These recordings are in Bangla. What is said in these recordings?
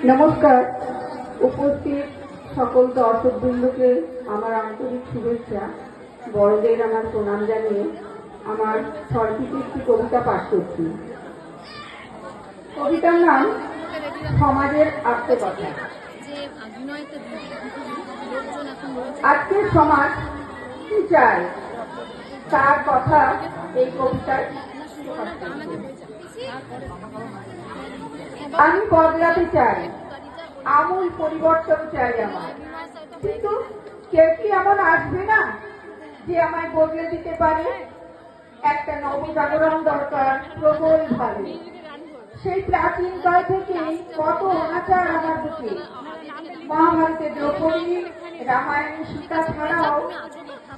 নমস্কার। উপস্থিত সকল দর্শকবৃন্দকে আমার আন্তরিক শুভেচ্ছা, বড়দের আমার প্রণাম জানিয়ে আমার স্বরচিত একটি কবিতা পাঠ করছি। কবিতার নাম সমাজের আত্মকথা। আজকের সমাজ কি চায় তার কথা এই কবিতায় আমি বদলাতে চাই, আমূল পরিবর্তন চাই আমার, কিন্তু কেউ কি এমন আসবে না যে আমায় বদলে দিতে পারে? একটা নবজাগরণ দরকার প্রবল ভাবে। সেই প্রাচীন কাল থেকেই কত অনাচার আমার বুকে। মহাভারতে দ্রৌপদী, রামায়ণে সীতা ছাড়াও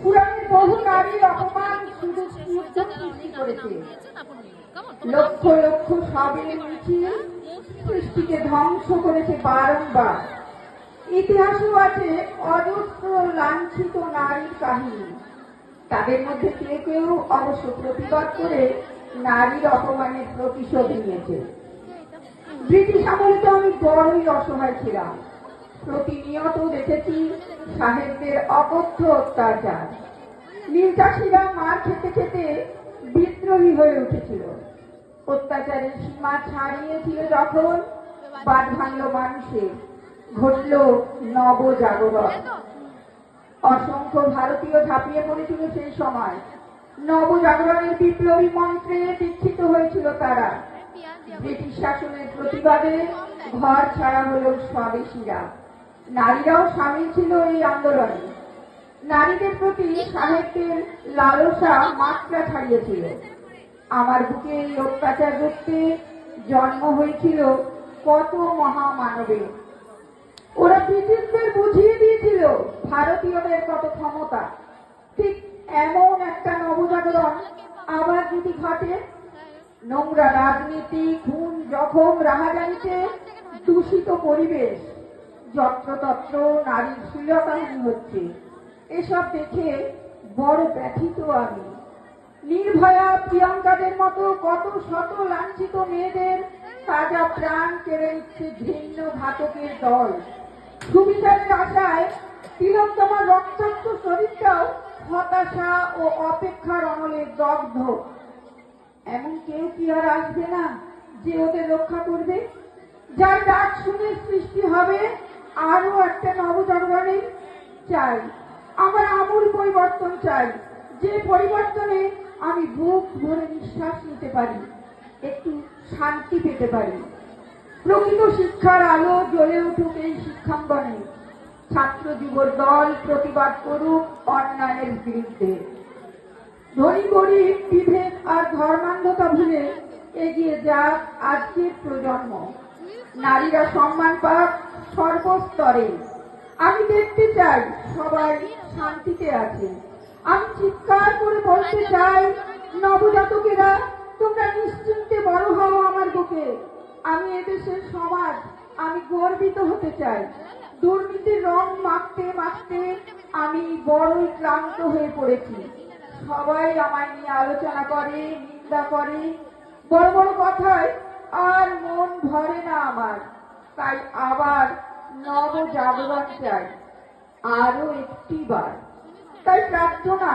পুরাণের বহু নারীর অপমান শুধু সৃষ্টি করেছে। লক্ষ লক্ষ সবের মিছিল সৃষ্টিকে ধ্বংস করেছে বারংবার। ইতিহাসেও আছে অজস্র লাঞ্ছিত নারীর কাহিনী। তাদের মধ্যে কেউ কেউ অবশ্য প্রতিবাদ করে নারীর অপমানের প্রতিশোধ নিয়েছে। ব্রিটিশ আমলে তো আমি বড়ই অসহায় ছিলাম। প্রতিনিয়ত দেখেছি সাহেবদের অকথ্য অত্যাচার। নীল চাষিরা মার খেতে খেতে বিদ্রোহী হয়ে উঠেছিল। অত্যাচারের সীমা ছাড়িয়েছিল যখন, বাদ ভাঙল মানুষের, ঘটল নবজাগরণ। অসংখ্য ভারতীয় ঝাঁপিয়ে পড়েছিল সেই সময়। নবজাগরণের বিপ্লবী মন্ত্রে দীক্ষিত হয়েছিল তারা। ব্রিটিশ শাসনের প্রতিবাদে ঘর ছাড়া হল স্বদেশীরা। নারীরাও সামিল ছিল এই আন্দোলনে। নারীদের প্রতি সাহেবদের লালসা মাত্রা ছাড়িয়েছিল। আমার বুকে এই অত্যাচার রুখতে জন্ম হয়েছিল কত মহামানবের। ওরা ব্রিটিশদের বুঝিয়ে দিয়েছিল ভারতীয়দের কত ক্ষমতা। ঠিক এমন একটা নবজাগরণ আবার যদি ঘটে, নোংরা রাজনীতি, খুন, জখম, রাহাজানিতে দূষিত পরিবেশ, যত্রতত্র নারীর শ্লীলতাহানি হচ্ছে, এসব দেখে বড় ব্যথিত আমি। নির্ভয়া, প্রিয়াঙ্কাদের মতো কত শত লাঞ্ছিত মেয়েদের তাজা প্রাণ কেড়ে নিচ্ছে ঘৃণ্য ঘাতকের দল। সুবিচারের আশায় তিলোত্তমার রক্তাক্ত শরীরটাও হতাশা ও অপেক্ষার অনলে দগ্ধ। এমন কেউ কি আর আসবে না যে ওদের রক্ষা করবে? যার ডাক শুনে সৃষ্টি হবে আরো একটা নবজাগরণের। চাই, আমার আমূল পরিবর্তন চাই, যে পরিবর্তনে আমি বুক ভরে নিঃশ্বাস নিতে পারি, একটু শান্তি পেতে পারি। প্রকৃত শিক্ষার আলো জ্বলে উঠুক এই শিক্ষাঙ্গনে। ছাত্র যুবর দল প্রতিবাদ করুক অন্যায়ের বিরুদ্ধে। ধনী গরিব বিভেদ আর ধর্মান্ধতা ভুলে এগিয়ে যাক আজকের প্রজন্ম। নারীরা সম্মান পাক সর্বস্তরে। আমি দেখতে চাই সবাই শান্তিতে আছে। আমি চিৎকার করে বলতে চাই, নবজাতকেরা তোমরা নিশ্চিন্তে বড় হও আমার বুকে। আমি এদেশের সমাজ, আমি গর্বিত হতে চাই। দুর্নীতির রং মাখতে মাখতে আমি বড়ই ক্লান্ত হয়ে পড়েছি। সবাই আমায় নিয়ে আলোচনা করে, নিন্দা করে, বড় বড় কথায় আর মন ভরে না আমার। তাই আবার নবজাগরণ চাই, আরো একটি বার। তাই প্রার্থনা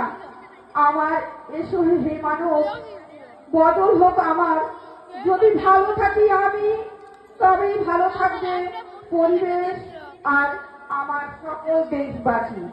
আমার, এসো হে মানব, বদল হোক আমার। যদি ভালো থাকি আমি, তবেই ভালো থাকবে পরিবেশ আর আমার সকল দেশবাসী।